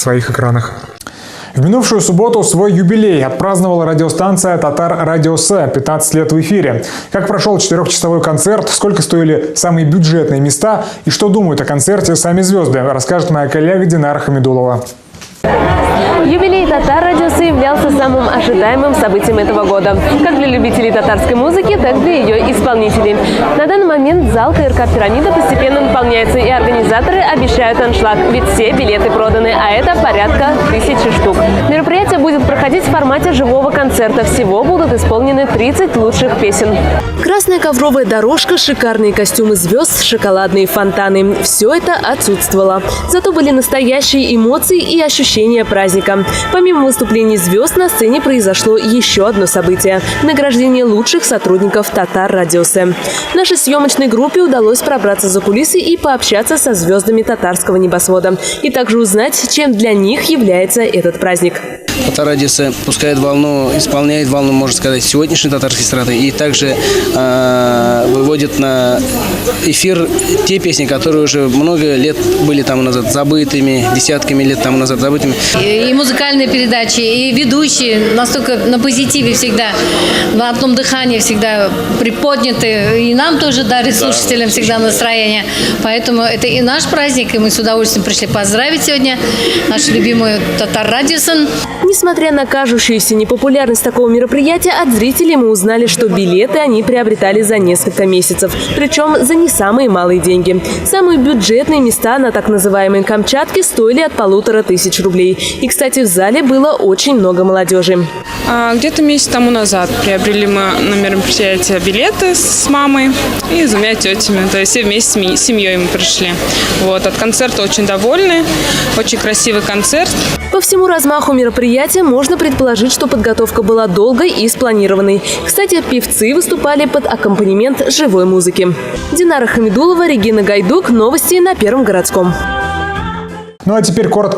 своих экранах. В минувшую субботу свой юбилей отпраздновала радиостанция «Татар Радио С» 15 лет в эфире. Как прошел 4-часовой концерт, сколько стоили самые бюджетные места и что думают о концерте сами звезды, расскажет моя коллега Динара Хамидулова. Юбилей «Татар Радио С» являлся самым ожидаемым событием этого года. Как для любителей татарской музыки, так и для ее исполнителей. На данный момент зал КРК «Пирамида» постепенно наполняется, и организаторы обещают аншлаг, ведь все билеты проданы, а это порядка 1000 штук. Мероприятие будет проходить в формате живого концерта. Всего будут исполнены 30 лучших песен. Красная ковровая дорожка, шикарные костюмы звезд, шоколадные фонтаны – все это отсутствовало. Зато были настоящие эмоции и ощущения праздника. Помимо выступлений звезд на сцене произошло еще одно событие – награждение лучших сотрудников «Татар Радио С». Нашей съемочной группе удалось пробраться за кулисы и пообщаться со звездами татарского небосвода. И также узнать, чем для них является этот праздник. «Татар Радио С» пускает волну, исполняет волну, можно сказать, сегодняшней татарской эстрады. И также выводит на эфир те песни, которые уже много лет были тому назад забытыми, десятками лет тому назад забытыми. И музыкальные передачи, и ведущие настолько на позитиве всегда, на одном дыхании всегда приподняты. И нам тоже дарит слушателям всегда настроение. Поэтому это и наш праздник, и мы с удовольствием пришли поздравить сегодня нашу любимую «Татар Радио С». Несмотря на кажущуюся непопулярность такого мероприятия, от зрителей мы узнали, что билеты они приобретали за несколько месяцев. Причем за не самые малые деньги. Самые бюджетные места на так называемой Камчатке стоили от 1500 рублей. И, кстати, в зале было очень много молодежи. Где-то месяц тому назад приобрели мы на мероприятие билеты с мамой и с двумя тетями. То есть все вместе с семьей мы пришли. Вот. От концерта очень довольны. Очень красивый концерт. По всему размаху мероприятия можно предположить, что подготовка была долгой и спланированной. Кстати, певцы выступали под аккомпанемент живой музыки. Динара Хамидулова, Регина Гайдук. Новости на Первом городском. Ну а теперь коротко